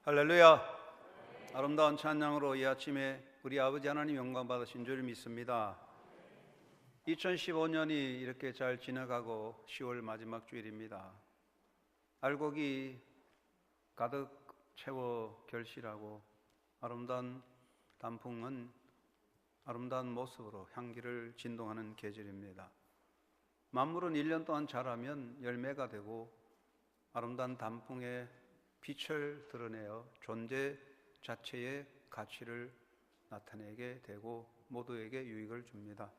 할렐루야. 아름다운 찬양으로 이 아침에 우리 아버지 하나님 영광 받으신 줄 믿습니다. 2015년이 이렇게 잘 지나가고 10월 마지막 주일입니다. 알곡이 가득 채워 결실하고 아름다운 단풍은 아름다운 모습으로 향기를 진동하는 계절입니다. 만물은 1년 동안 자라면 열매가 되고 아름다운 단풍에 빛을 드러내어 존재 자체의 가치를 나타내게 되고 모두에게 유익을 줍니다.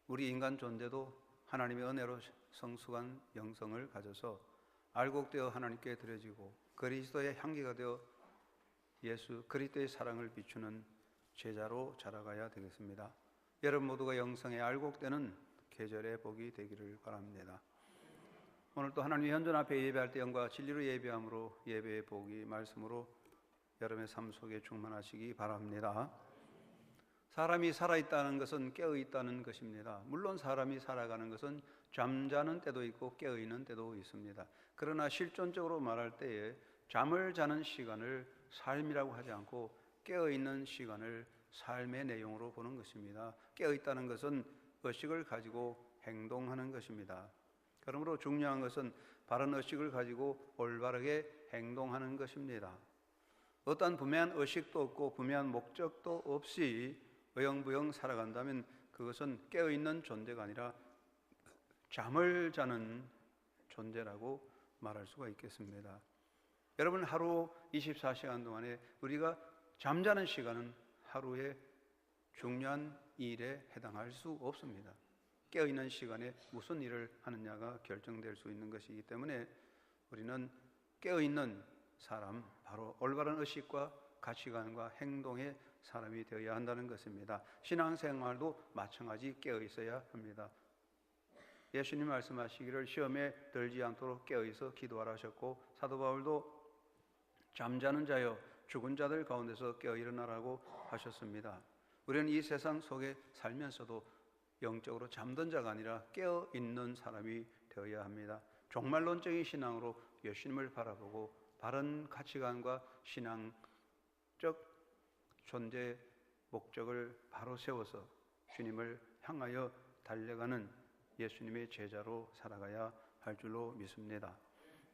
우리 인간 존재도 하나님의 은혜로 성숙한 영성을 가져서 알곡되어 하나님께 드려지고 그리스도의 향기가 되어 예수 그리스도의 사랑을 비추는 제자로 자라가야 되겠습니다. 여러분 모두가 영성에 알곡되는 계절의 복이 되기를 바랍니다. 오늘 또 하나님의 현존 앞에 예배할 때 영과 진리로 예배함으로 예배의 복이 말씀으로 여러분의 삶 속에 충만하시기 바랍니다. 사람이 살아있다는 것은 깨어있다는 것입니다. 물론 사람이 살아가는 것은 잠자는 때도 있고 깨어있는 때도 있습니다. 그러나 실존적으로 말할 때에 잠을 자는 시간을 삶이라고 하지 않고 깨어있는 시간을 삶의 내용으로 보는 것입니다. 깨어있다는 것은 의식을 가지고 행동하는 것입니다. 그러므로 중요한 것은 바른 의식을 가지고 올바르게 행동하는 것입니다. 어떠한 분명한 의식도 없고 분명한 목적도 없이 어영부영 살아간다면 그것은 깨어있는 존재가 아니라 잠을 자는 존재라고 말할 수가 있겠습니다. 여러분 하루 24시간 동안에 우리가 잠자는 시간은 하루의 중요한 일에 해당할 수 없습니다. 깨어있는 시간에 무슨 일을 하느냐가 결정될 수 있는 것이기 때문에 우리는 깨어있는 사람, 바로 올바른 의식과 가치관과 행동의 사람이 되어야 한다는 것입니다. 신앙생활도 마찬가지 깨어있어야 합니다. 예수님 말씀하시기를 시험에 들지 않도록 깨어있어 기도하라 하셨고 사도 바울도 잠자는 자여 죽은 자들 가운데서 깨어 일어나라고 하셨습니다. 우리는 이 세상 속에 살면서도 영적으로 잠든 자가 아니라 깨어있는 사람이 되어야 합니다. 종말론적인 신앙으로 예수님을 바라보고 바른 가치관과 신앙적 존재 목적을 바로 세워서 주님을 향하여 달려가는 예수님의 제자로 살아가야 할 줄로 믿습니다.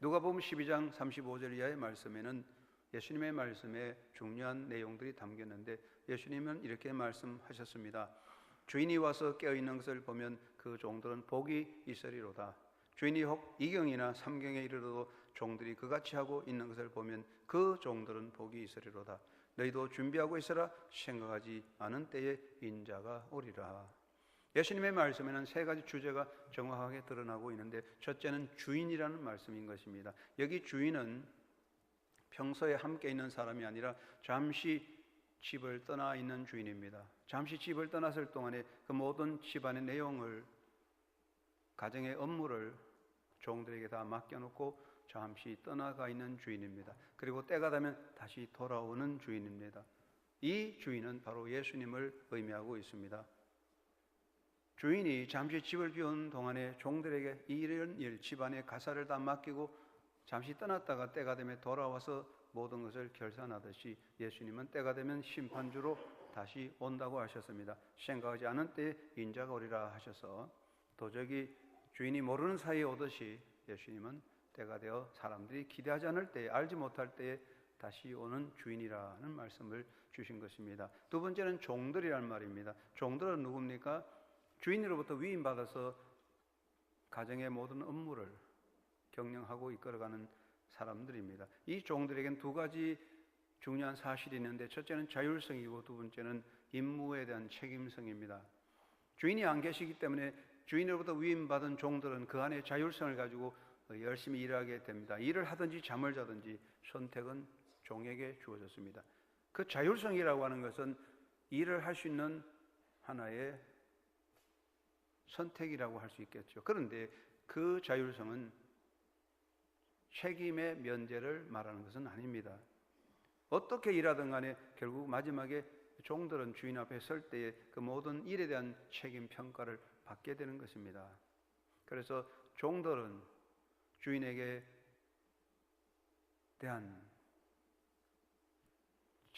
누가복음 12장 35절 이하의 말씀에는 예수님의 말씀에 중요한 내용들이 담겼는데 예수님은 이렇게 말씀하셨습니다. 주인이 와서 깨어있는 것을 보면 그 종들은 복이 있으리로다. 주인이 혹 2경이나 3경에 이르러도 종들이 그같이 하고 있는 것을 보면 그 종들은 복이 있으리로다. 너희도 준비하고 있으라. 생각하지 않은 때에 인자가 오리라. 예수님의 말씀에는 세 가지 주제가 정확하게 드러나고 있는데 첫째는 주인이라는 말씀인 것입니다. 여기 주인은 평소에 함께 있는 사람이 아니라 잠시 집을 떠나 있는 주인입니다. 잠시 집을 떠났을 동안에 그 모든 집안의 내용을, 가정의 업무를 종들에게 다 맡겨놓고 잠시 떠나가 있는 주인입니다. 그리고 때가 되면 다시 돌아오는 주인입니다. 이 주인은 바로 예수님을 의미하고 있습니다. 주인이 잠시 집을 비우는 동안에 종들에게 이런 일, 집안의 가사를 다 맡기고 잠시 떠났다가 때가 되면 돌아와서 모든 것을 결산하듯이 예수님은 때가 되면 심판주로 다시 온다고 하셨습니다. 생각하지 않은 때에 인자가 오리라 하셔서 도저히 주인이 모르는 사이에 오듯이 예수님은 때가 되어 사람들이 기대하지 않을 때에, 알지 못할 때에 다시 오는 주인이라는 말씀을 주신 것입니다. 두 번째는 종들이란 말입니다. 종들은 누굽니까? 주인으로부터 위임받아서 가정의 모든 업무를 경영하고 이끌어가는 사람들입니다. 이 종들에겐 두 가지 중요한 사실이 있는데 첫째는 자율성이고 두 번째는 임무에 대한 책임성입니다. 주인이 안 계시기 때문에 주인으로부터 위임받은 종들은 그 안에 자율성을 가지고 열심히 일하게 됩니다. 일을 하든지 잠을 자든지 선택은 종에게 주어졌습니다. 그 자율성이라고 하는 것은 일을 할 수 있는 하나의 선택이라고 할 수 있겠죠. 그런데 그 자율성은 책임의 면제를 말하는 것은 아닙니다. 어떻게 일하든 간에 결국 마지막에 종들은 주인 앞에 설 때에 그 모든 일에 대한 책임 평가를 받게 되는 것입니다. 그래서 종들은 주인에게 대한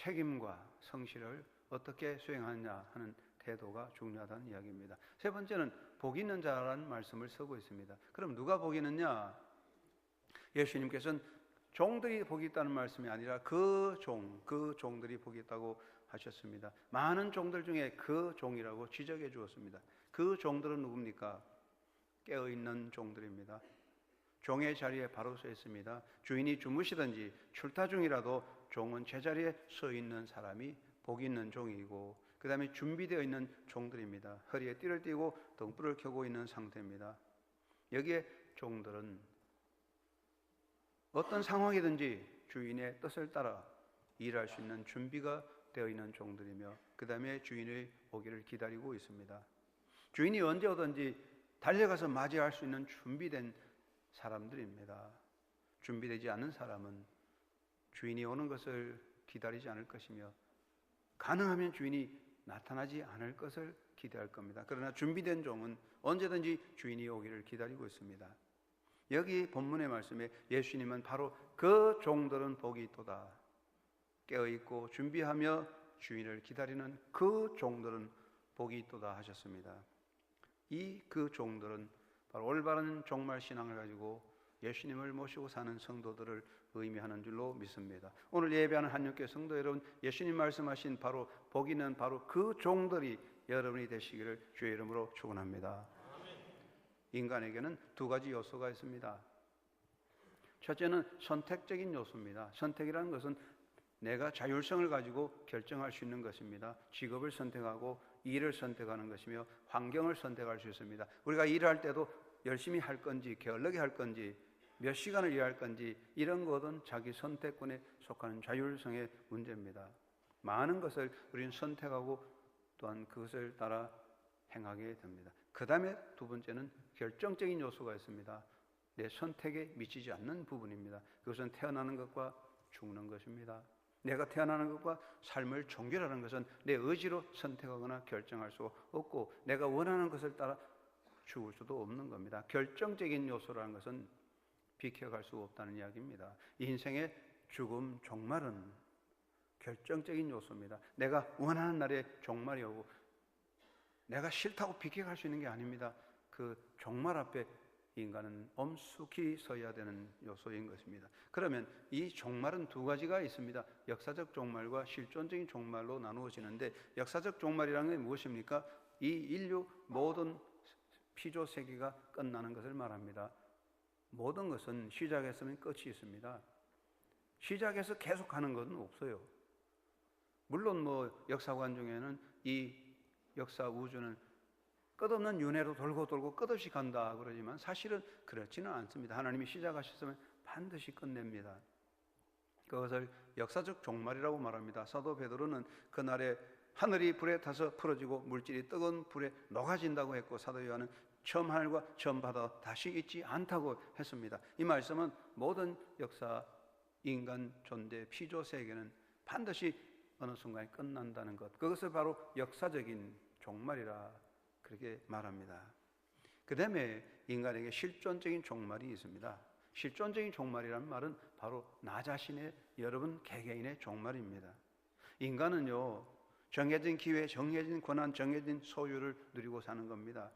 책임과 성실을 어떻게 수행하느냐 하는 태도가 중요하다는 이야기입니다. 세 번째는 복 있는 자라는 말씀을 쓰고 있습니다. 그럼 누가 복 있느냐? 예수님께서는 종들이 복이 있다는 말씀이 아니라 그 종들이 복이 있다고 하셨습니다. 많은 종들 중에 그 종이라고 지적해 주었습니다. 그 종들은 누굽니까? 깨어있는 종들입니다. 종의 자리에 바로 서 있습니다. 주인이 주무시든지 출타 중이라도 종은 제자리에 서 있는 사람이 복 있는 종이고, 그 다음에 준비되어 있는 종들입니다. 허리에 띠를 띠고 등불을 켜고 있는 상태입니다. 여기에 종들은 어떤 상황이든지 주인의 뜻을 따라 일할 수 있는 준비가 되어 있는 종들이며, 그 다음에 주인의 오기를 기다리고 있습니다. 주인이 언제 오든지 달려가서 맞이할 수 있는 준비된 사람들입니다. 준비되지 않은 사람은 주인이 오는 것을 기다리지 않을 것이며, 가능하면 주인이 나타나지 않을 것을 기대할 겁니다. 그러나 준비된 종은 언제든지 주인이 오기를 기다리고 있습니다. 여기 본문의 말씀에 예수님은 바로 그 종들은 복이 있도다, 깨어있고 준비하며 주인을 기다리는 그 종들은 복이 있도다 하셨습니다. 그 종들은 바로 올바른 종말 신앙을 가지고 예수님을 모시고 사는 성도들을 의미하는 줄로 믿습니다. 오늘 예배하는 한육교 성도 여러분, 예수님 말씀하신 바로 복 있는 바로 그 종들이 여러분이 되시기를 주의 이름으로 축원합니다. 인간에게는 두 가지 요소가 있습니다. 첫째는 선택적인 요소입니다. 선택이라는 것은 내가 자율성을 가지고 결정할 수 있는 것입니다. 직업을 선택하고 일을 선택하는 것이며 환경을 선택할 수 있습니다. 우리가 일할 때도 열심히 할 건지 게을르게 할 건지 몇 시간을 일할 건지 이런 것은 자기 선택권에 속하는 자율성의 문제입니다. 많은 것을 우리는 선택하고 또한 그것을 따라 행하게 됩니다. 그 다음에 두 번째는 결정적인 요소가 있습니다. 내 선택에 미치지 않는 부분입니다. 그것은 태어나는 것과 죽는 것입니다. 내가 태어나는 것과 삶을 종결하는 것은 내 의지로 선택하거나 결정할 수 없고, 내가 원하는 것을 따라 죽을 수도 없는 겁니다. 결정적인 요소라는 것은 비켜갈 수 없다는 이야기입니다. 인생의 죽음, 종말은 결정적인 요소입니다. 내가 원하는 날에 종말이 오고 내가 싫다고 비켜갈 수 있는 게 아닙니다. 그 종말 앞에 인간은 엄숙히 서야 되는 요소인 것입니다. 그러면 이 종말은 두 가지가 있습니다. 역사적 종말과 실존적인 종말로 나누어지는데, 역사적 종말이라는 게 무엇입니까? 이 인류 모든 피조 세계가 끝나는 것을 말합니다. 모든 것은 시작했으면 끝이 있습니다. 시작해서 계속하는 것은 없어요. 물론 역사관 중에는 이 역사 우주는 끝없는 윤회로 돌고 돌고 끝없이 간다 그러지만 사실은 그렇지는 않습니다. 하나님이 시작하셨으면 반드시 끝냅니다. 그것을 역사적 종말이라고 말합니다. 사도 베드로는 그날에 하늘이 불에 타서 풀어지고 물질이 뜨거운 불에 녹아진다고 했고, 사도 요한은 처음 하늘과 처음 바다 다시 있지 않다고 했습니다. 이 말씀은 모든 역사, 인간 존재, 피조 세계는 반드시 어느 순간에 끝난다는 것, 그것을 바로 역사적인 종말이라 그렇게 말합니다. 그 다음에 인간에게 실존적인 종말이 있습니다. 실존적인 종말이라는 말은 바로 나 자신의, 여러분 개개인의 종말입니다. 인간은요, 정해진 기회, 정해진 권한, 정해진 소유를 누리고 사는 겁니다.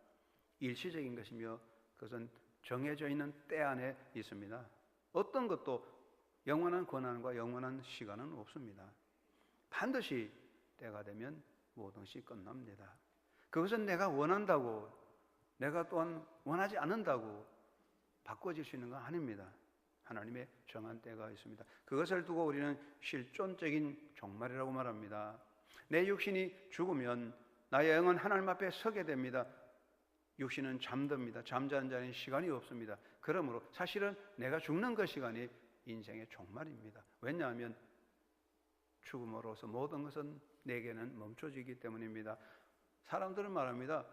일시적인 것이며 그것은 정해져 있는 때 안에 있습니다. 어떤 것도 영원한 권한과 영원한 시간은 없습니다. 반드시 때가 되면 모든 것이 끝납니다. 그것은 내가 원한다고, 내가 또한 원하지 않는다고 바꿔질 수 있는 건 아닙니다. 하나님의 정한 때가 있습니다. 그것을 두고 우리는 실존적인 종말이라고 말합니다. 내 육신이 죽으면 나의 영은 하나님 앞에 서게 됩니다. 육신은 잠듭니다. 잠자는 자는 시간이 없습니다. 그러므로 사실은 내가 죽는 그 시간이 인생의 종말입니다. 왜냐하면 죽음으로써 모든 것은 내게는 멈춰지기 때문입니다. 사람들은 말합니다.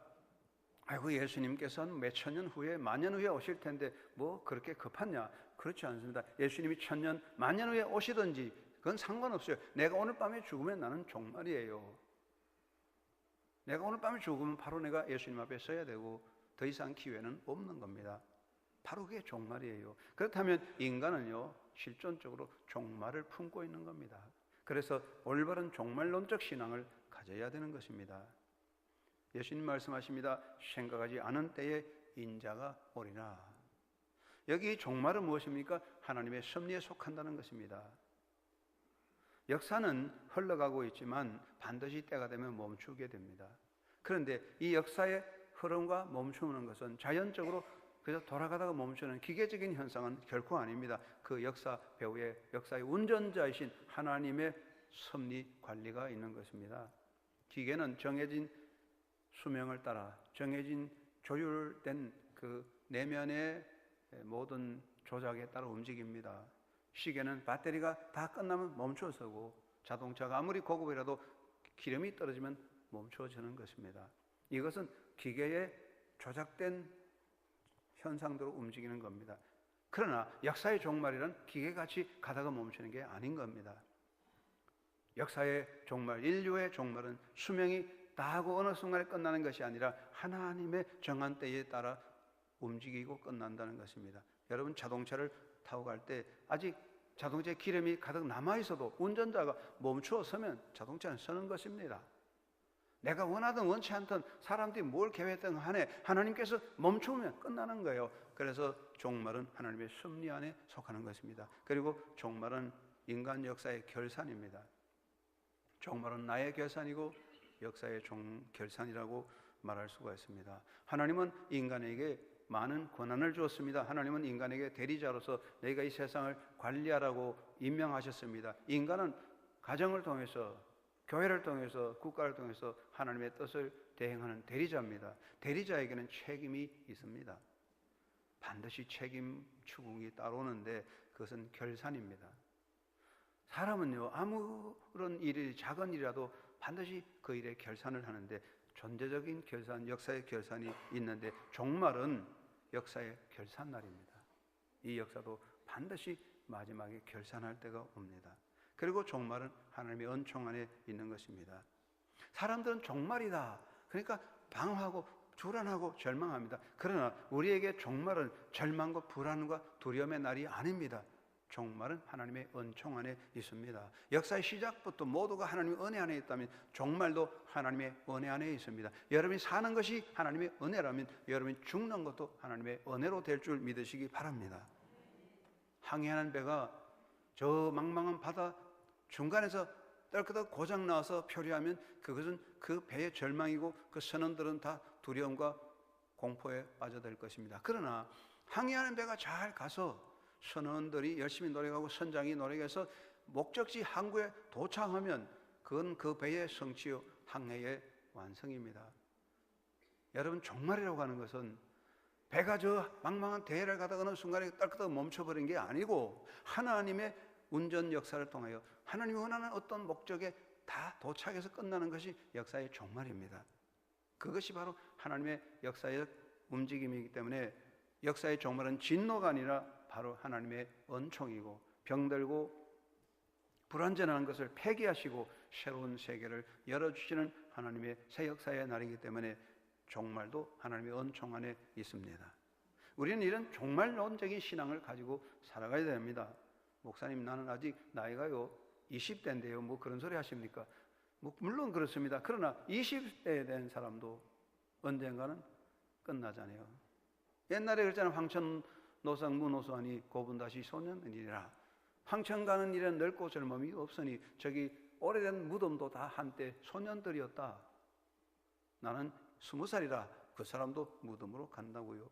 아이고, 예수님께서는 몇천 년 후에, 만년 후에 오실 텐데 뭐 그렇게 급하냐? 그렇지 않습니다. 예수님이 천년, 만년 후에 오시든지 그건 상관없어요. 내가 오늘 밤에 죽으면 나는 종말이에요. 내가 오늘 밤에 죽으면 바로 내가 예수님 앞에 서야 되고 더 이상 기회는 없는 겁니다. 바로 그게 종말이에요. 그렇다면 인간은요, 실존적으로 종말을 품고 있는 겁니다. 그래서 올바른 종말론적 신앙을 가져야 되는 것입니다. 예수님 말씀하십니다. 생각하지 않은 때에 인자가 오리라. 여기 종말은 무엇입니까? 하나님의 섭리에 속한다는 것입니다. 역사는 흘러가고 있지만 반드시 때가 되면 멈추게 됩니다. 그런데 이 역사의 흐름과 멈추는 것은 자연적으로 그래서 돌아가다가 멈추는 기계적인 현상은 결코 아닙니다. 그 역사 배후에 역사의 운전자이신 하나님의 섭리 관리가 있는 것입니다. 기계는 정해진 수명을 따라 정해진 조율된 그 내면의 모든 조작에 따라 움직입니다. 시계는 배터리가 다 끝나면 멈춰서고 자동차가 아무리 고급이라도 기름이 떨어지면 멈춰지는 것입니다. 이것은 기계에 조작된 현상대로 움직이는 겁니다. 그러나 역사의 종말이란 기계같이 가다가 멈추는 게 아닌 겁니다. 역사의 종말, 인류의 종말은 수명이 다하고 어느 순간에 끝나는 것이 아니라 하나님의 정한 때에 따라 움직이고 끝난다는 것입니다. 여러분 자동차를 타고 갈 때 아직 자동차에 기름이 가득 남아있어도 운전자가 멈추어 서면 자동차는 서는 것입니다. 내가 원하든 원치 않든 사람들이 뭘 계획했든 간에 하나님께서 멈추면 끝나는 거예요. 그래서 종말은 하나님의 섭리 안에 속하는 것입니다. 그리고 종말은 인간 역사의 결산입니다. 종말은 나의 결산이고 역사의 결산이라고 말할 수가 있습니다. 하나님은 인간에게 많은 권한을 주었습니다. 하나님은 인간에게 대리자로서 너희가 이 세상을 관리하라고 임명하셨습니다. 인간은 가정을 통해서, 교회를 통해서, 국가를 통해서 하나님의 뜻을 대행하는 대리자입니다. 대리자에게는 책임이 있습니다. 반드시 책임 추궁이 따르는데 그것은 결산입니다. 사람은요, 아무런 일이 작은 일이라도 반드시 그 일의 결산을 하는데 존재적인 결산, 역사의 결산이 있는데 종말은 역사의 결산날입니다. 이 역사도 반드시 마지막에 결산할 때가 옵니다. 그리고 종말은 하나님의 은총 안에 있는 것입니다. 사람들은 종말이다, 그러니까 방황하고 불안하고 절망합니다. 그러나 우리에게 종말은 절망과 불안과 두려움의 날이 아닙니다. 종말은 하나님의 은총 안에 있습니다. 역사의 시작부터 모두가 하나님의 은혜 안에 있다면 종말도 하나님의 은혜 안에 있습니다. 여러분이 사는 것이 하나님의 은혜라면 여러분이 죽는 것도 하나님의 은혜로 될 줄 믿으시기 바랍니다. 항해하는 배가 저 망망한 바다 중간에서 떨끄덕 고장 나와서 표류하면 그것은 그 배의 절망이고 그 선원들은 다 두려움과 공포에 빠져들 것입니다. 그러나 항해하는 배가 잘 가서 선원들이 열심히 노력하고 선장이 노력해서 목적지 항구에 도착하면 그건 그 배의 성취요 항해의 완성입니다. 여러분 종말이라고 하는 것은 배가 저 망망한 대해를 가다가 어느 순간에 떨끄덕 멈춰버린 게 아니고 하나님의 운전 역사를 통하여 하나님이 원하는 어떤 목적에 다 도착해서 끝나는 것이 역사의 종말입니다. 그것이 바로 하나님의 역사의 움직임이기 때문에 역사의 종말은 진노가 아니라 바로 하나님의 은총이고 병들고 불완전한 것을 폐기하시고 새로운 세계를 열어주시는 하나님의 새 역사의 날이기 때문에 종말도 하나님의 은총 안에 있습니다. 우리는 이런 종말론적인 신앙을 가지고 살아가야 됩니다. 목사님, 나는 아직 나이가요 20대인데요 뭐 그런 소리 하십니까? 물론 그렇습니다. 그러나 20대에 된 사람도 언젠가는 끝나잖아요. 옛날에 그랬잖아요. 황천노상 무노소하니 고분 다시 소년이니라. 황천 가는 일은 늙고 젊음이 없으니 저기 오래된 무덤도 다 한때 소년들이었다. 나는 20살이라 그 사람도 무덤으로 간다고요.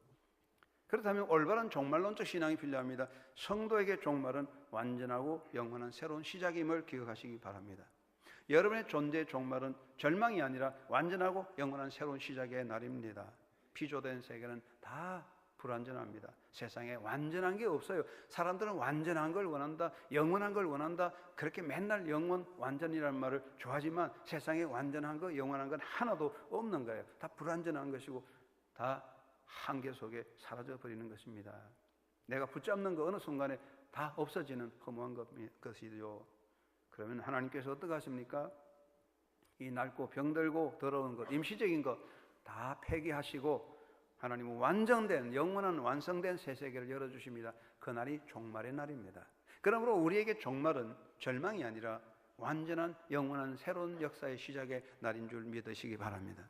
그렇다면 올바른 종말론적 신앙이 필요합니다. 성도에게 종말은 완전하고 영원한 새로운 시작임을 기억하시기 바랍니다. 여러분의 존재의 종말은 절망이 아니라 완전하고 영원한 새로운 시작의 날입니다. 피조된 세계는 다 불완전합니다. 세상에 완전한 게 없어요. 사람들은 완전한 걸 원한다, 영원한 걸 원한다. 그렇게 맨날 영원, 완전이라는 말을 좋아하지만 세상에 완전한 거, 영원한 건 하나도 없는 거예요. 다 불완전한 것이고 다 한계 속에 사라져버리는 것입니다. 내가 붙잡는 거 어느 순간에 다 없어지는 허무한 것이죠. 그러면 하나님께서 어떻게 하십니까? 이 낡고 병들고 더러운 것, 임시적인 것 다 폐기하시고 하나님은 완전된 영원한 완성된 새 세계를 열어주십니다. 그날이 종말의 날입니다. 그러므로 우리에게 종말은 절망이 아니라 완전한 영원한 새로운 역사의 시작의 날인 줄 믿으시기 바랍니다.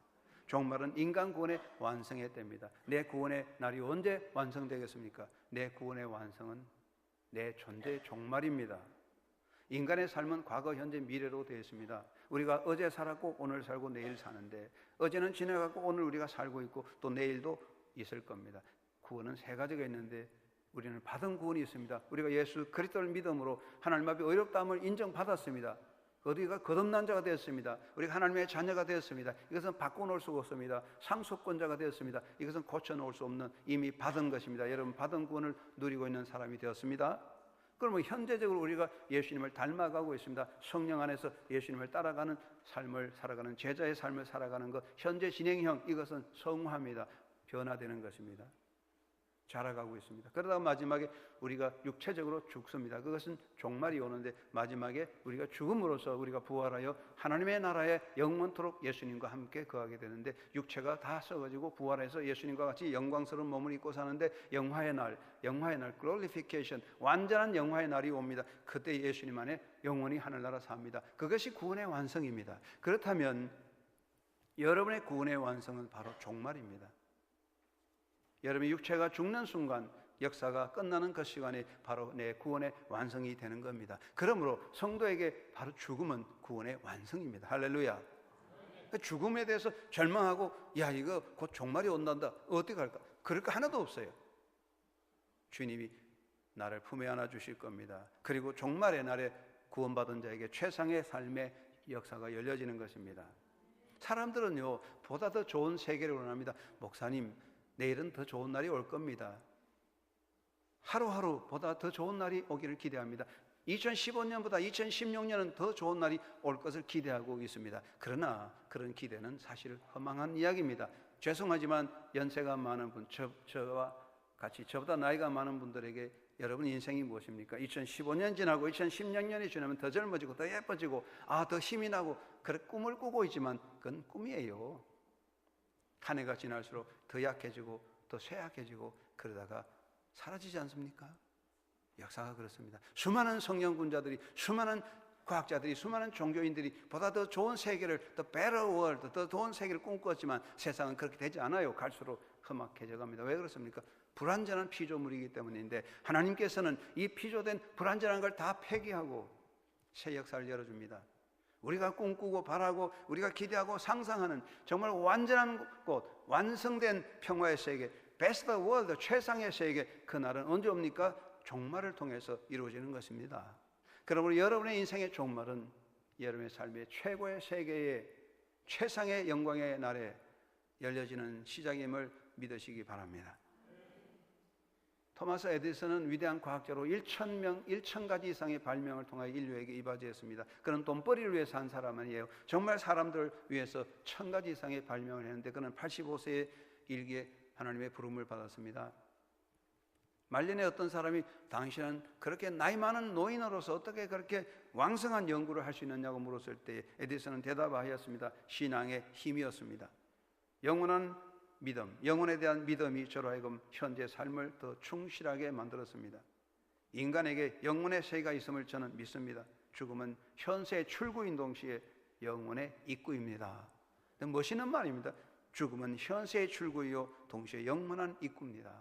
종말은 인간 구원의 완성의 때입니다. 내 구원의 날이 언제 완성되겠습니까? 내 구원의 완성은 내 존재의 종말입니다. 인간의 삶은 과거, 현재, 미래로 되어 있습니다. 우리가 어제 살았고 오늘 살고 내일 사는데, 어제는 지나갔고 오늘 우리가 살고 있고 또 내일도 있을 겁니다. 구원은 세 가지가 있는데 우리는 받은 구원이 있습니다. 우리가 예수 그리스도를 믿음으로 하나님 앞에 의롭다함을 인정받았습니다. 우리가 거듭난 자가 되었습니다. 우리가 하나님의 자녀가 되었습니다. 이것은 바꿔놓을 수가 없습니다. 상속권자가 되었습니다. 이것은 고쳐놓을 수 없는 이미 받은 것입니다. 여러분, 받은 구원을 누리고 있는 사람이 되었습니다. 그러면 현재적으로 우리가 예수님을 닮아가고 있습니다. 성령 안에서 예수님을 따라가는 삶을 살아가는, 제자의 삶을 살아가는 것, 현재 진행형, 이것은 성화입니다. 변화되는 것입니다. 자라가고 있습니다. 그러다가 마지막에 우리가 육체적으로 죽습니다. 그것은 종말이 오는데 마지막에 우리가 죽음으로써 우리가 부활하여 하나님의 나라에 영원토록 예수님과 함께 거하게 되는데, 육체가 다 썩어지고 부활해서 예수님과 같이 영광스러운 몸을 입고 사는데 영화의 날, glorification, 완전한 영화의 날이 옵니다. 그때 예수님 안에 영원히 하늘나라 삽니다. 그것이 구원의 완성입니다. 그렇다면 여러분의 구원의 완성은 바로 종말입니다. 여러분의 육체가 죽는 순간, 역사가 끝나는 그 시간이 바로 내 구원의 완성이 되는 겁니다. 그러므로 성도에게 바로 죽음은 구원의 완성입니다. 할렐루야. 죽음에 대해서 절망하고 야, 이거 곧 종말이 온단다, 어떻게 할까? 그럴 거 하나도 없어요. 주님이 나를 품에 안아 주실 겁니다. 그리고 종말의 날에 구원받은 자에게 최상의 삶의 역사가 열려지는 것입니다. 사람들은요, 보다 더 좋은 세계를 원합니다. 목사님, 내일은 더 좋은 날이 올 겁니다. 하루하루보다 더 좋은 날이 오기를 기대합니다. 2015년보다 2016년은 더 좋은 날이 올 것을 기대하고 있습니다. 그러나 그런 기대는 사실 허망한 이야기입니다. 죄송하지만 연세가 많은 분, 저와 같이 저보다 나이가 많은 분들에게 여러분 인생이 무엇입니까? 2015년 지나고 2016년이 지나면 더 젊어지고 더 예뻐지고 더 힘이 나고, 그런 꿈을 꾸고 있지만 그건 꿈이에요. 한 해가 지날수록 더 약해지고 더 쇠약해지고 그러다가 사라지지 않습니까? 역사가 그렇습니다. 수많은 성령군자들이, 수많은 과학자들이, 수많은 종교인들이 보다 더 좋은 세계를, the better world, 더 좋은 세계를 꿈꿨지만 세상은 그렇게 되지 않아요. 갈수록 험악해져 갑니다. 왜 그렇습니까? 불완전한 피조물이기 때문인데, 하나님께서는 이 피조된 불완전한 걸 다 폐기하고 새 역사를 열어줍니다. 우리가 꿈꾸고 바라고 우리가 기대하고 상상하는 정말 완전한 곳, 완성된 평화의 세계, 베스트 월드, 최상의 세계, 그날은 언제 옵니까? 종말을 통해서 이루어지는 것입니다. 그러므로 여러분의 인생의 종말은 여러분의 삶의 최고의 세계의 최상의 영광의 날에 열려지는 시작임을 믿으시기 바랍니다. 토마스 에디슨은 위대한 과학자로 1,000가지 이상의 발명을 통하여 인류에게 이바지했습니다. 그는 돈벌이를 위해서 한 사람 아니에요. 정말 사람들을 위해서 1,000가지 이상의 발명을 했는데, 그는 85세에 일기에 하나님의 부름을 받았습니다. 말년에 어떤 사람이 당신은 그렇게 나이 많은 노인으로서 어떻게 그렇게 왕성한 연구를 할 수 있느냐고 물었을 때 에디슨은 대답하였습니다. 신앙의 힘이었습니다. 영원한 믿음, 영혼에 대한 믿음이 저로 하여금 현재 삶을 더 충실하게 만들었습니다. 인간에게 영혼의 세계가 있음을 저는 믿습니다. 죽음은 현세의 출구인 동시에 영혼의 입구입니다. 멋있는 말입니다. 죽음은 현세의 출구이요 동시에 영원한 입구입니다.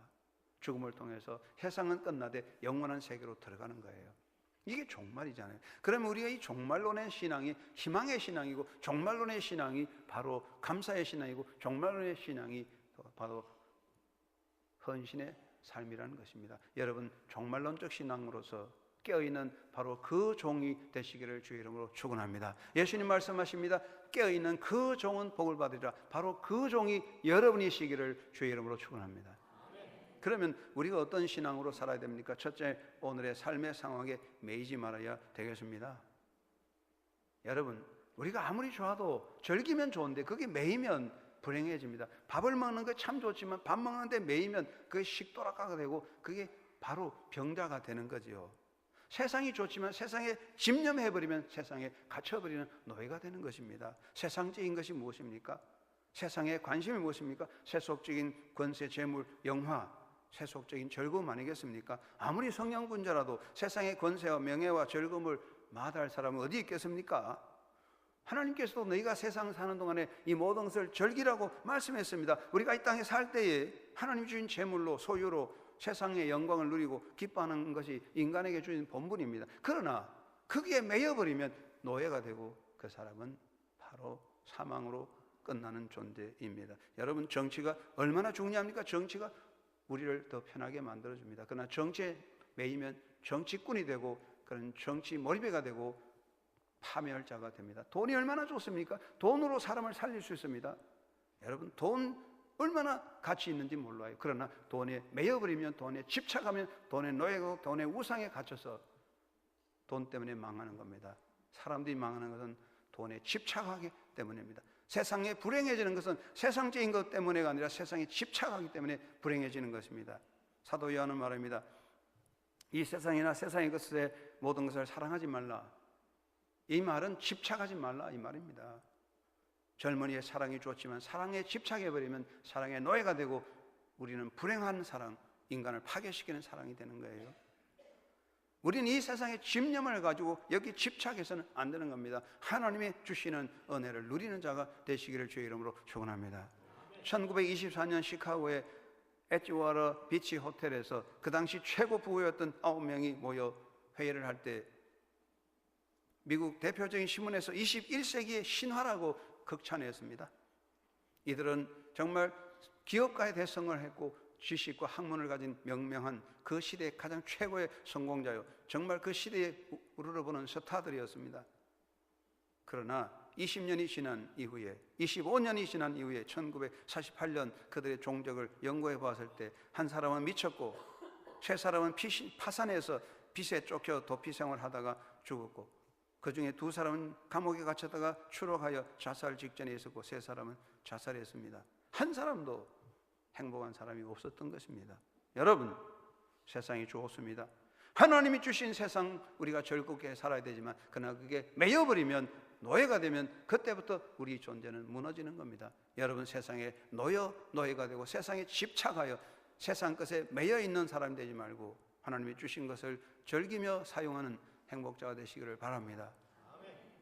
죽음을 통해서 세상은 끝나되 영원한 세계로 들어가는 거예요. 이게 종말이잖아요. 그러면 우리가 이 종말론의 신앙이 희망의 신앙이고, 종말론의 신앙이 바로 감사의 신앙이고, 종말론의 신앙이 바로 헌신의 삶이라는 것입니다. 여러분, 종말론적 신앙으로서 깨어있는 바로 그 종이 되시기를 주의 이름으로 축원합니다. 예수님 말씀하십니다. 깨어있는 그 종은 복을 받으리라. 바로 그 종이 여러분이시기를 주의 이름으로 축원합니다. 그러면 우리가 어떤 신앙으로 살아야 됩니까? 첫째, 오늘의 삶의 상황에 매이지 말아야 되겠습니다. 여러분, 우리가 아무리 좋아도 즐기면 좋은데 그게 매이면 불행해집니다. 밥을 먹는 거 참 좋지만 밥 먹는데 매이면 그게 식도락가가 되고 그게 바로 병자가 되는 거지요. 세상이 좋지만 세상에 집념해버리면 세상에 갇혀버리는 노예가 되는 것입니다. 세상적인 것이 무엇입니까? 세상에 관심이 무엇입니까? 세속적인 권세, 재물, 영화, 세속적인 즐거움 아니겠습니까? 아무리 성령군자라도 세상의 권세와 명예와 즐거움을 마다할 사람은 어디 있겠습니까? 하나님께서도 너희가 세상 사는 동안에 이 모든 것을 즐기라고 말씀했습니다. 우리가 이 땅에 살 때에 하나님 주신 재물로 소유로 세상의 영광을 누리고 기뻐하는 것이 인간에게 주신 본분입니다. 그러나 거기에 매여버리면 노예가 되고 그 사람은 바로 사망으로 끝나는 존재입니다. 여러분, 정치가 얼마나 중요합니까? 정치가 우리를 더 편하게 만들어줍니다. 그러나 정치에 매이면 정치꾼이 되고 그런 정치 몰입해가 되고 파멸자가 됩니다. 돈이 얼마나 좋습니까? 돈으로 사람을 살릴 수 있습니다. 여러분, 돈 얼마나 가치 있는지 몰라요. 그러나 돈에 매여버리면, 돈에 집착하면 돈의 노예고 돈의 우상에 갇혀서 돈 때문에 망하는 겁니다. 사람들이 망하는 것은 돈에 집착하기 때문입니다. 세상에 불행해지는 것은 세상적인 것 때문에가 아니라 세상에 집착하기 때문에 불행해지는 것입니다. 사도 요한은 말합니다. 이 세상이나 세상의 것에 모든 것을 사랑하지 말라. 이 말은 집착하지 말라 이 말입니다. 젊은이의 사랑이 좋지만 사랑에 집착해버리면 사랑의 노예가 되고 우리는 불행한 사랑, 인간을 파괴시키는 사랑이 되는 거예요. 우리는 이 세상의 집념을 가지고 여기 집착해서는 안 되는 겁니다. 하나님이 주시는 은혜를 누리는 자가 되시기를 주의 이름으로 축원합니다. 1924년 시카고의 에지워터 비치 호텔에서 그 당시 최고 부호였던 9명이 모여 회의를 할 때 미국 대표적인 신문에서 21세기의 신화라고 극찬했습니다. 이들은 정말 기업가의 대성을 했고 지식과 학문을 가진 명명한 그 시대의 가장 최고의 성공자요, 정말 그 시대에 우러러보는 스타들이었습니다. 그러나 20년이 지난 이후에, 25년이 지난 이후에 1948년 그들의 종적을 연구해 봤을 때 한 사람은 미쳤고 세 사람은 파산해서 빚에 쫓겨 도피 생활하다가 죽었고, 그 중에 두 사람은 감옥에 갇혔다가 추록하여 자살 직전에 있었고 세 사람은 자살했습니다. 한 사람도 행복한 사람이 없었던 것입니다. 여러분, 세상이 좋습니다. 하나님이 주신 세상 우리가 즐겁게 살아야 되지만 그러나 그게 매여버리면, 노예가 되면 그때부터 우리 존재는 무너지는 겁니다. 여러분, 세상에 노예가 되고 세상에 집착하여 세상 것에 매여있는 사람이 되지 말고 하나님이 주신 것을 즐기며 사용하는 행복자가 되시기를 바랍니다.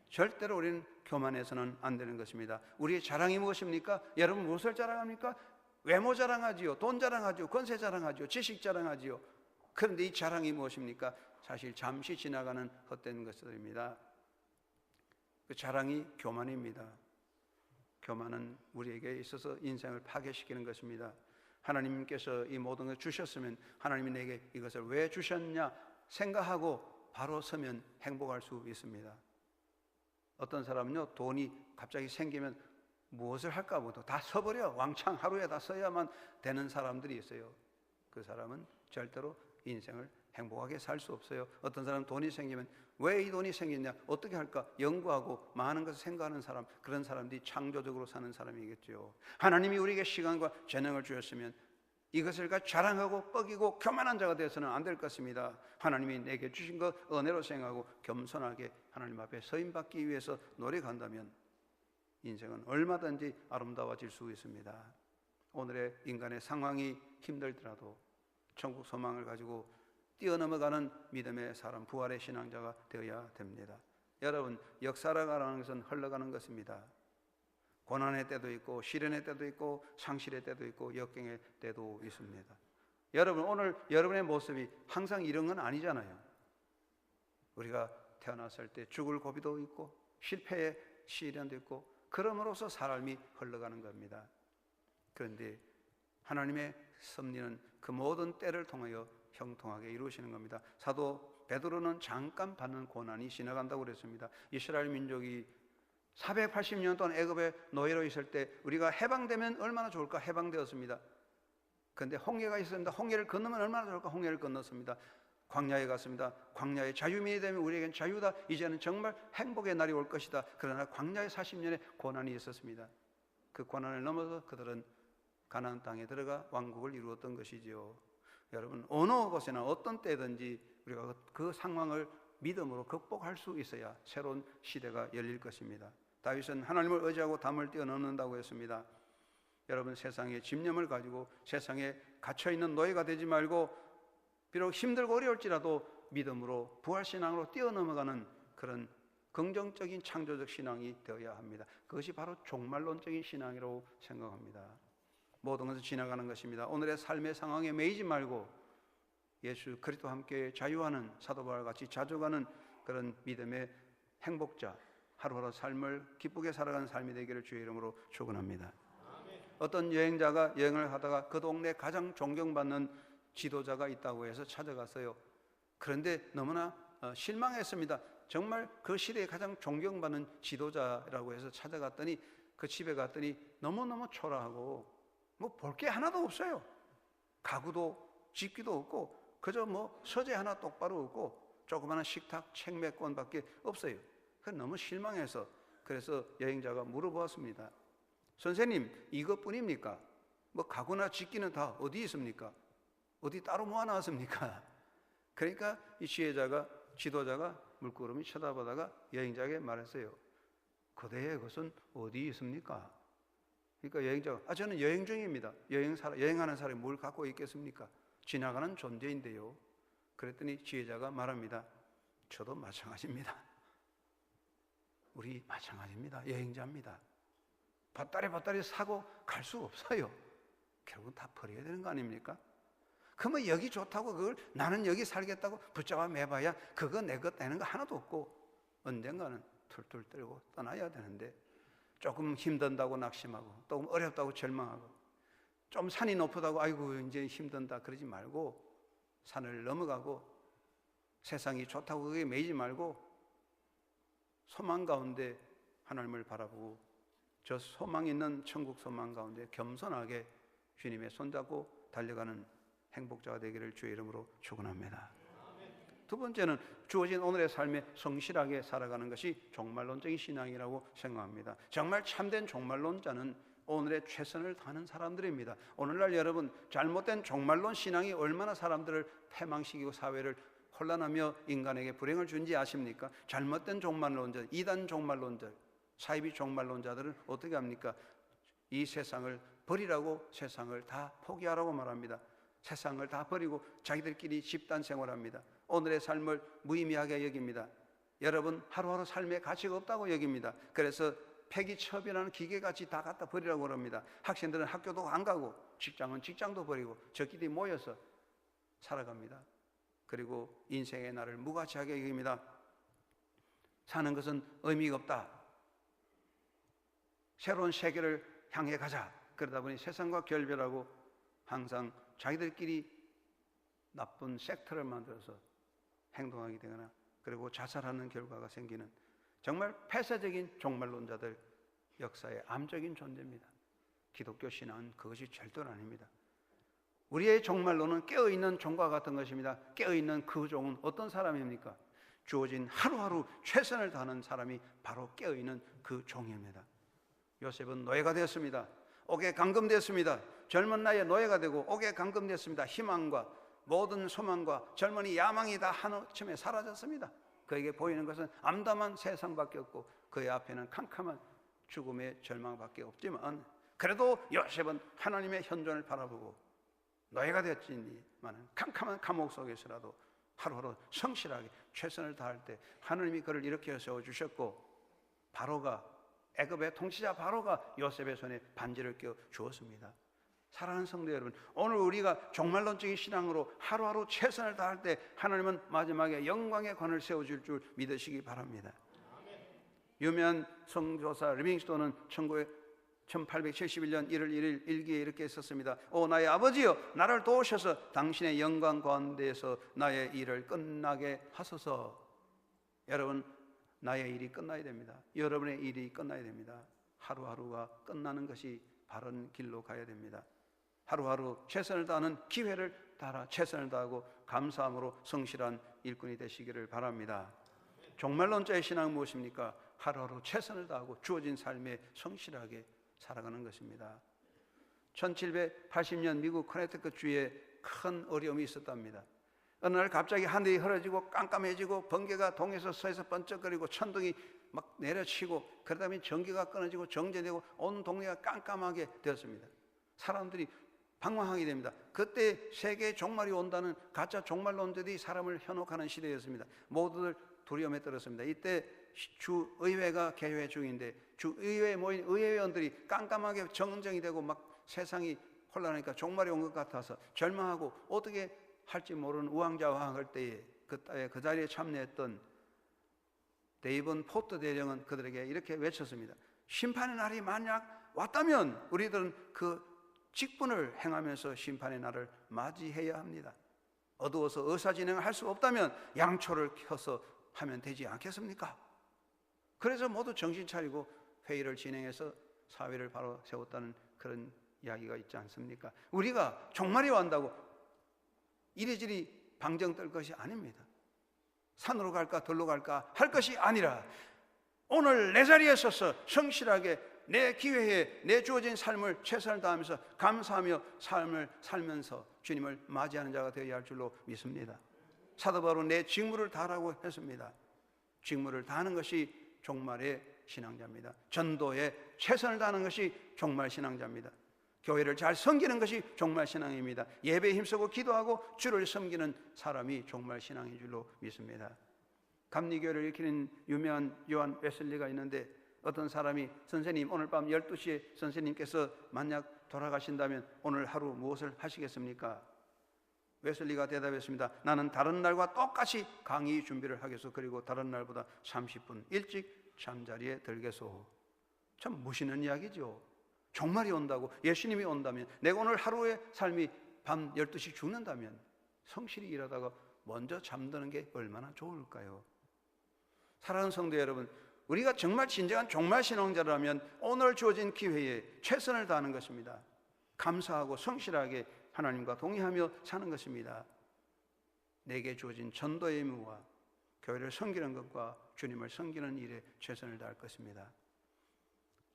절대로 우리는 교만해서는 안 되는 것입니다. 우리의 자랑이 무엇입니까? 여러분, 무엇을 자랑합니까? 외모 자랑하지요, 돈 자랑하지요, 권세 자랑하지요, 지식 자랑하지요. 그런데 이 자랑이 무엇입니까? 사실 잠시 지나가는 헛된 것들입니다. 그 자랑이 교만입니다. 교만은 우리에게 있어서 인생을 파괴시키는 것입니다. 하나님께서 이 모든 것을 주셨으면 하나님이 내게 이것을 왜 주셨냐 생각하고 바로 서면 행복할 수 있습니다. 어떤 사람은요, 돈이 갑자기 생기면 무엇을 할까 보다 다 써버려. 왕창 하루에 다 써야만 되는 사람들이 있어요. 그 사람은 절대로 인생을 행복하게 살 수 없어요. 어떤 사람은 돈이 생기면 왜 이 돈이 생겼냐, 어떻게 할까 연구하고 많은 것을 생각하는 사람, 그런 사람들이 창조적으로 사는 사람이겠죠. 하나님이 우리에게 시간과 재능을 주셨으면 이것을 자랑하고 뻐기고 교만한 자가 되어서는 안 될 것입니다. 하나님이 내게 주신 것 은혜로 생각하고 겸손하게 하나님 앞에 서임받기 위해서 노력한다면 인생은 얼마든지 아름다워질 수 있습니다. 오늘의 인간의 상황이 힘들더라도 천국 소망을 가지고 뛰어넘어가는 믿음의 사람, 부활의 신앙자가 되어야 됩니다. 여러분, 역사라는 것은 흘러가는 것입니다. 고난의 때도 있고 시련의 때도 있고 상실의 때도 있고 역경의 때도 있습니다. 여러분, 오늘 여러분의 모습이 항상 이런 건 아니잖아요. 우리가 태어났을 때 죽을 고비도 있고 실패의 시련도 있고 그럼으로써 삶이 흘러가는 겁니다. 그런데 하나님의 섭리는 그 모든 때를 통하여 형통하게 이루시는 겁니다. 사도 베드로는 잠깐 받는 고난이 지나간다고 그랬습니다. 이스라엘 민족이 480년 동안 애굽의 노예로 있을 때 우리가 해방되면 얼마나 좋을까? 해방되었습니다. 그런데 홍해가 있었습니다. 홍해를 건너면 얼마나 좋을까? 홍해를 건넜습니다. 광야에 갔습니다. 광야의 자유민이 되면 우리에겐 자유다. 이제는 정말 행복의 날이 올 것이다. 그러나 광야의 40년의 고난이 있었습니다. 그 고난을 넘어서 그들은 가나안 땅에 들어가 왕국을 이루었던 것이지요. 여러분, 어느 곳에나 어떤 때든지 우리가 그 상황을 믿음으로 극복할 수 있어야 새로운 시대가 열릴 것입니다. 다윗은 하나님을 의지하고 담을 뛰어넘는다고 했습니다. 여러분, 세상의 집념을 가지고 세상에 갇혀있는 노예가 되지 말고 비록 힘들고 어려울지라도 믿음으로 부활신앙으로 뛰어넘어가는 그런 긍정적인 창조적 신앙이 되어야 합니다. 그것이 바로 종말론적인 신앙이라고 생각합니다. 모든 것은 지나가는 것입니다. 오늘의 삶의 상황에 매이지 말고 예수 그리스도와 함께 자유하는 사도 바울과 같이 자주가는 그런 믿음의 행복자, 하루하루 삶을 기쁘게 살아가는 삶이 되기를 주의 이름으로 축원합니다. 어떤 여행자가 여행을 하다가 그 동네 가장 존경받는 지도자가 있다고 해서 찾아갔어요. 그런데 너무나 실망했습니다. 정말 그 시대에 가장 존경받는 지도자라고 해서 찾아갔더니 그 집에 갔더니 너무너무 초라하고 뭐 볼 게 하나도 없어요. 가구도 집기도 없고 그저 뭐 서재 하나 똑바로 없고 조그마한 식탁 책 몇 권밖에 없어요. 너무 실망해서 그래서 여행자가 물어보았습니다. 선생님, 이것뿐입니까? 뭐 가구나 집기는 다 어디 있습니까? 어디 따로 모아놨습니까? 그러니까 이 지도자가 물끄러미 쳐다보다가 여행자에게 말했어요. 그대의 것은 어디 있습니까? 그러니까 여행자가 저는 여행 중입니다. 여행하는 사람이 뭘 갖고 있겠습니까? 지나가는 존재인데요. 그랬더니 지혜자가 말합니다. 저도 마찬가지입니다. 우리 마찬가지입니다. 여행자입니다. 밭다리 사고 갈 수 없어요. 결국 다 버려야 되는 거 아닙니까? 그러면 여기 좋다고 그걸 나는 여기 살겠다고 붙잡아 매봐야 그거 내 것 되는 거 하나도 없고 언젠가는 툴툴 떨고 떠나야 되는데 조금 힘든다고 낙심하고 또 어렵다고 절망하고 좀 산이 높다고 아이고 이제 힘든다 그러지 말고 산을 넘어가고 세상이 좋다고 그게 매이지 말고 소망 가운데 하나님을 바라보고 저 소망 있는 천국 소망 가운데 겸손하게 주님의 손잡고 달려가는 행복자가 되기를 주의 이름으로 축원합니다. 두 번째는 주어진 오늘의 삶에 성실하게 살아가는 것이 종말론적인 신앙이라고 생각합니다. 정말 참된 종말론자는 오늘의 최선을 다하는 사람들입니다. 오늘날 여러분 잘못된 종말론 신앙이 얼마나 사람들을 패망시키고 사회를 혼란하며 인간에게 불행을 준지 아십니까? 잘못된 종말론자, 이단 종말론자, 사이비 종말론자들은 어떻게 합니까? 이 세상을 버리라고 세상을 다 포기하라고 말합니다. 세상을 다 버리고 자기들끼리 집단 생활합니다. 오늘의 삶을 무의미하게 여깁니다. 여러분 하루하루 삶에 가치가 없다고 여깁니다. 그래서 폐기처분하는 기계같이 다 갖다 버리라고 그럽니다. 학생들은 학교도 안 가고 직장은 직장도 버리고 저끼리 모여서 살아갑니다. 그리고 인생의 날을 무가치하게 여깁니다. 사는 것은 의미가 없다. 새로운 세계를 향해 가자. 그러다 보니 세상과 결별하고 항상 자기들끼리 나쁜 섹터를 만들어서 행동하게 되거나 그리고 자살하는 결과가 생기는 정말 폐쇄적인 종말론자들 역사의 암적인 존재입니다. 기독교 신앙은 그것이 절대로 아닙니다. 우리의 종말론은 깨어있는 종과 같은 것입니다. 깨어있는 그 종은 어떤 사람입니까? 주어진 하루하루 최선을 다하는 사람이 바로 깨어있는 그 종입니다. 요셉은 노예가 되었습니다. 옥에 감금되었습니다. 젊은 나이에 노예가 되고 옥에 감금되었습니다. 희망과 모든 소망과 젊은이 야망이 다 한우쯤에 사라졌습니다. 그에게 보이는 것은 암담한 세상밖에 없고 그의 앞에는 캄캄한 죽음의 절망밖에 없지만 그래도 요셉은 하나님의 현존을 바라보고 노예가 되었지만 캄캄한 감옥 속에서라도 하루하루 성실하게 최선을 다할 때 하나님이 그를 일으켜 세워주셨고 바로가 애굽의 통치자 바로가 요셉의 손에 반지를 껴 주었습니다. 사랑하는 성도 여러분, 오늘 우리가 종말론적인 신앙으로 하루하루 최선을 다할 때 하나님은 마지막에 영광의 관을 세워줄 줄 믿으시기 바랍니다. 유명한 성교사 리빙스톤은 1871년 1월 1일 일기에 이렇게 썼습니다. 오 나의 아버지여, 나를 도우셔서 당신의 영광 가운데에서 나의 일을 끝나게 하소서. 여러분, 나의 일이 끝나야 됩니다. 여러분의 일이 끝나야 됩니다. 하루하루가 끝나는 것이 바른 길로 가야 됩니다. 하루하루 최선을 다하는 기회를 따라 최선을 다하고 감사함으로 성실한 일꾼이 되시기를 바랍니다. 종말론자의 신앙은 무엇입니까? 하루하루 최선을 다하고 주어진 삶에 성실하게 살아가는 것입니다. 1780년 미국 커네티컷 주에 큰 어려움이 있었답니다. 어느 날 갑자기 하늘이 흐려지고 깜깜해지고 번개가 동에서 서에서 번쩍거리고 천둥이 막 내려치고 그러다 보니 전기가 끊어지고 정전되고 온 동네가 깜깜하게 되었습니다. 사람들이 방황하게 됩니다. 그때 세계의 종말이 온다는 가짜 종말론들이 사람을 현혹하는 시대였습니다. 모두들 두려움에 떨었습니다. 이때 주의회가 개회 중인데 주의회에 모인 의회의원들이 깜깜하게 정정이 되고 막 세상이 혼란하니까 종말이 온 것 같아서 절망하고 어떻게 할지 모르는 우왕좌왕할 때에 그 자리에 참여했던 데이번 포트 대령은 그들에게 이렇게 외쳤습니다. 심판의 날이 만약 왔다면 우리들은 그 직분을 행하면서 심판의 날을 맞이해야 합니다. 어두워서 의사진행을 할 수 없다면 양초를 켜서 하면 되지 않겠습니까? 그래서 모두 정신 차리고 회의를 진행해서 사회를 바로 세웠다는 그런 이야기가 있지 않습니까? 우리가 종말이 온다고 이리저리 방정 떨 것이 아닙니다. 산으로 갈까 들로 갈까 할 것이 아니라 오늘 내 자리에 서서 성실하게 내 기회에 내 주어진 삶을 최선을 다하면서 감사하며 삶을 살면서 주님을 맞이하는 자가 되어야 할 줄로 믿습니다. 사도 바울은 내 직무를 다하라고 했습니다. 직무를 다하는 것이 종말의 신앙자입니다. 전도에 최선을 다하는 것이 종말 신앙자입니다. 교회를 잘 섬기는 것이 종말 신앙입니다. 예배에 힘쓰고 기도하고 주를 섬기는 사람이 종말 신앙인 줄로 믿습니다. 감리교회를 일으키는 유명한 요한 웨슬리가 있는데 어떤 사람이 선생님 오늘 밤 12시에 선생님께서 만약 돌아가신다면 오늘 하루 무엇을 하시겠습니까? 웨슬리가 대답했습니다. 나는 다른 날과 똑같이 강의 준비를 하겠소. 그리고 다른 날보다 30분 일찍 잠자리에 들겠소. 참 멋있는 이야기죠. 종말이 온다고, 예수님이 온다면, 내가 오늘 하루의 삶이 밤 12시 죽는다면 성실히 일하다가 먼저 잠드는 게 얼마나 좋을까요? 사랑하는 성도 여러분, 우리가 정말 진정한 종말 신앙자라면 오늘 주어진 기회에 최선을 다하는 것입니다. 감사하고 성실하게 하나님과 동의하며 사는 것입니다. 내게 주어진 전도의 의무와 교회를 섬기는 것과 주님을 섬기는 일에 최선을 다할 것입니다.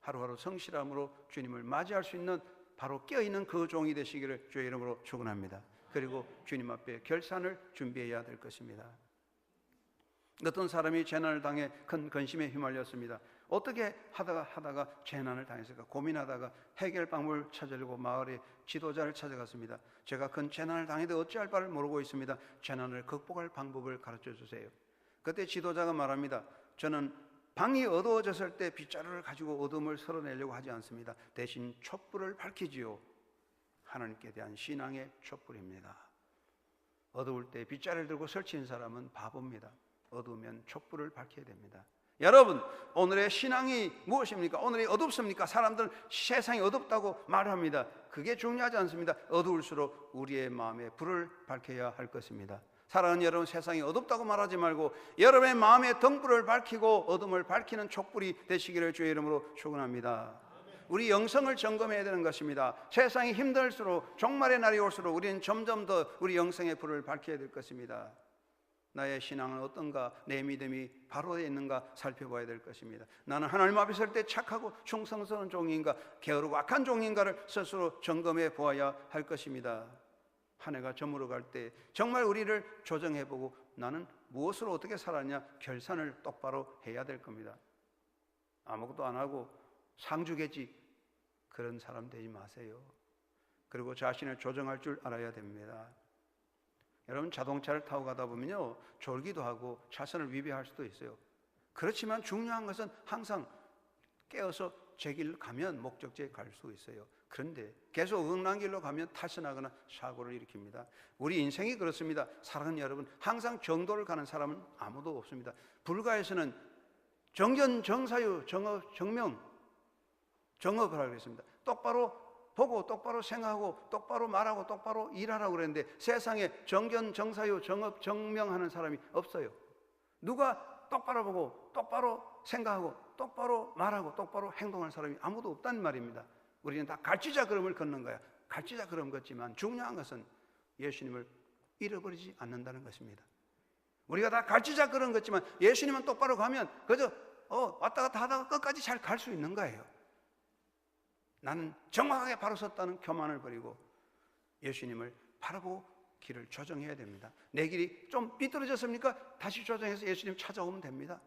하루하루 성실함으로 주님을 맞이할 수 있는 바로 깨어있는 그 종이 되시기를 주의 이름으로 축원합니다. 그리고 주님 앞에 결산을 준비해야 될 것입니다. 어떤 사람이 재난을 당해 큰 근심에 휘말렸습니다. 어떻게 하다가 재난을 당했을까 고민하다가 해결 방법을 찾으려고 마을의 지도자를 찾아갔습니다. 제가 큰 재난을 당해도 어찌할 바를 모르고 있습니다. 재난을 극복할 방법을 가르쳐 주세요. 그때 지도자가 말합니다. 저는 방이 어두워졌을 때 빗자루를 가지고 어둠을 쓸어내려고 하지 않습니다. 대신 촛불을 밝히지요. 하나님께 대한 신앙의 촛불입니다. 어두울 때 빗자루를 들고 설치는 사람은 바보입니다. 어두우면 촛불을 밝혀야 됩니다. 여러분, 오늘의 신앙이 무엇입니까? 오늘이 어둡습니까? 사람들은 세상이 어둡다고 말합니다. 그게 중요하지 않습니다. 어두울수록 우리의 마음에 불을 밝혀야 할 것입니다. 사랑하는 여러분, 세상이 어둡다고 말하지 말고 여러분의 마음에 등불을 밝히고 어둠을 밝히는 촛불이 되시기를 주의 이름으로 축원합니다. 우리 영성을 점검해야 되는 것입니다. 세상이 힘들수록 종말의 날이 올수록 우리는 점점 더 우리 영성의 불을 밝혀야 될 것입니다. 나의 신앙은 어떤가, 내 믿음이 바로 있는가 살펴봐야 될 것입니다. 나는 하나님 앞에 설 때 착하고 충성스러운 종인가, 게으르고 악한 종인가를 스스로 점검해 보아야 할 것입니다. 한 해가 저물어 갈 때 정말 우리를 조정해보고 나는 무엇으로 어떻게 살았냐 결산을 똑바로 해야 될 겁니다. 아무것도 안 하고 상주겠지 그런 사람 되지 마세요. 그리고 자신을 조정할 줄 알아야 됩니다. 여러분, 자동차를 타고 가다 보면요 졸기도 하고 차선을 위배할 수도 있어요. 그렇지만 중요한 것은 항상 깨어서 제 길을 가면 목적지에 갈 수 있어요. 그런데 계속 응난 길로 가면 탈선하거나 사고를 일으킵니다. 우리 인생이 그렇습니다. 사랑하는 여러분, 항상 정도를 가는 사람은 아무도 없습니다. 불가에서는 정견, 정사유, 정업, 정명, 정업을 하고 있습니다. 똑바로 보고 똑바로 생각하고 똑바로 말하고 똑바로 일하라고 그랬는데 세상에 정견, 정사유, 정업, 정명하는 사람이 없어요. 누가 똑바로 보고 똑바로 생각하고 똑바로 말하고 똑바로 행동하는 사람이 아무도 없다는 말입니다. 우리는 다 갈지자 걸음을 걷는 거야. 갈지자 걸음 걷지만 중요한 것은 예수님을 잃어버리지 않는다는 것입니다. 우리가 다 갈지자 걸음 걷지만 예수님은 똑바로 가면 그저 왔다 갔다 하다가 끝까지 잘 갈 수 있는 거예요. 나는 정확하게 바로 섰다는 교만을 버리고 예수님을 바라보고 길을 조정해야 됩니다. 내 길이 좀 삐뚤어졌습니까? 다시 조정해서 예수님 찾아오면 됩니다.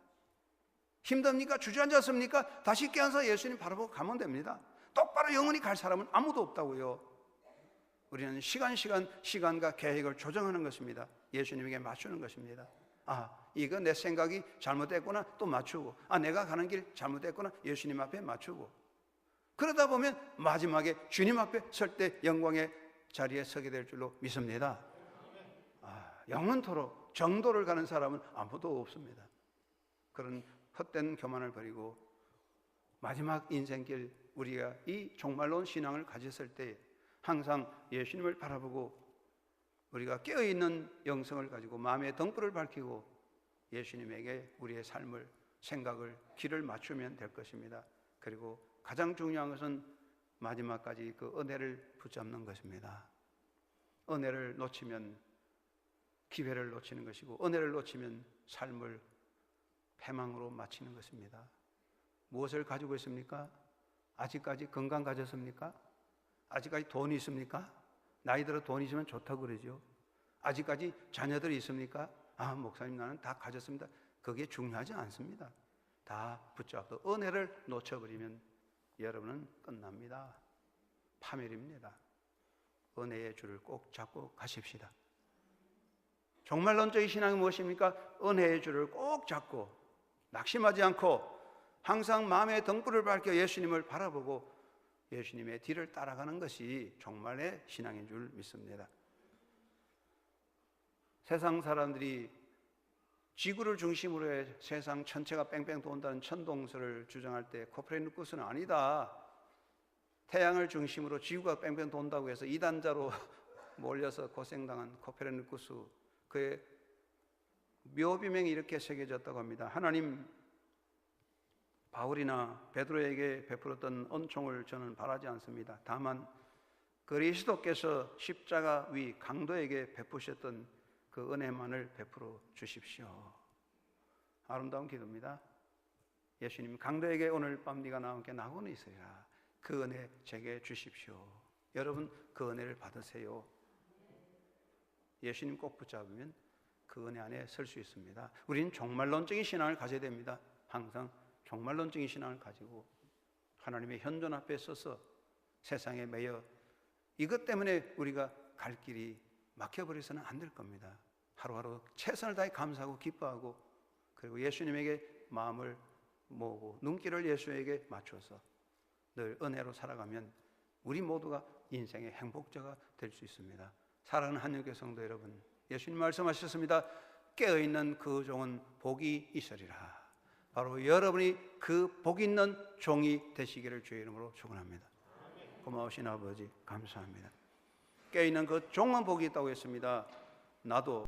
힘듭니까? 주저앉았습니까? 다시 깨어서 예수님 바라보고 가면 됩니다. 똑바로 영원히 갈 사람은 아무도 없다고요. 우리는 시간과 계획을 조정하는 것입니다. 예수님에게 맞추는 것입니다. 이거 내 생각이 잘못됐구나 또 맞추고, 내가 가는 길 잘못됐구나 예수님 앞에 맞추고, 그러다 보면 마지막에 주님 앞에 설 때 영광의 자리에 서게 될 줄로 믿습니다. 영원토록 정도를 가는 사람은 아무도 없습니다. 그런 헛된 교만을 버리고 마지막 인생길 우리가 이 종말론 신앙을 가졌을 때 항상 예수님을 바라보고 우리가 깨어있는 영성을 가지고 마음의 등불을 밝히고 예수님에게 우리의 삶을, 생각을, 길을 맞추면 될 것입니다. 그리고 가장 중요한 것은 마지막까지 그 은혜를 붙잡는 것입니다. 은혜를 놓치면 기회를 놓치는 것이고, 은혜를 놓치면 삶을 패망으로 마치는 것입니다. 무엇을 가지고 있습니까? 아직까지 건강 가졌습니까? 아직까지 돈이 있습니까? 나이 들어 돈 있으면 좋다고 그러죠. 아직까지 자녀들이 있습니까? 목사님 나는 다 가졌습니다. 그게 중요하지 않습니다. 다 붙잡고 은혜를 놓쳐버리면 여러분은 끝납니다. 파멸입니다. 은혜의 줄을 꼭 잡고 가십시다. 종말론적인 신앙이 무엇입니까? 은혜의 줄을 꼭 잡고 낙심하지 않고 항상 마음의 등불을 밝혀 예수님을 바라보고 예수님의 뒤를 따라가는 것이 정말의 신앙인 줄 믿습니다. 세상 사람들이 지구를 중심으로 해 세상 전체가 뺑뺑 돈다는 천동설을 주장할 때 코페르니쿠스는 아니다, 태양을 중심으로 지구가 뺑뺑 돈다고 해서 이단자로 몰려서 고생당한 코페르니쿠스, 그의 묘비명이 이렇게 새겨졌다고 합니다. 하나님, 바울이나 베드로에게 베풀었던恩총을 저는 바라지 않습니다. 다만 그리스도께서 십자가 위 강도에게 베푸셨던 그 은혜만을 베풀어 주십시오. 아름다운 기도입니다. 예수님, 강도에게 오늘 밤 네가 나와 함께 나고는 있으리라. 그 은혜 제게 주십시오. 여러분 그 은혜를 받으세요. 예수님 꼭 붙잡으면 그 은혜 안에 설 수 있습니다. 우리는 종말론적인 신앙을 가져야 됩니다. 항상 종말론적인 신앙을 가지고 하나님의 현존 앞에 서서 세상에 매여 이것 때문에 우리가 갈 길이 막혀버려서는 안 될 겁니다. 하루하루 최선을 다해 감사하고 기뻐하고, 그리고 예수님에게 마음을 모으고 눈길을 예수에게 맞춰서 늘 은혜로 살아가면 우리 모두가 인생의 행복자가 될 수 있습니다. 사랑하는 한영교 성도 여러분, 예수님 말씀하셨습니다. 깨어있는 그 종은 복이 있으리라. 바로 여러분이 그 복 있는 종이 되시기를 주의 이름으로 축원합니다. 고마우신 아버지 감사합니다. 깨어있는 그 종은 복이 있다고 했습니다. 나도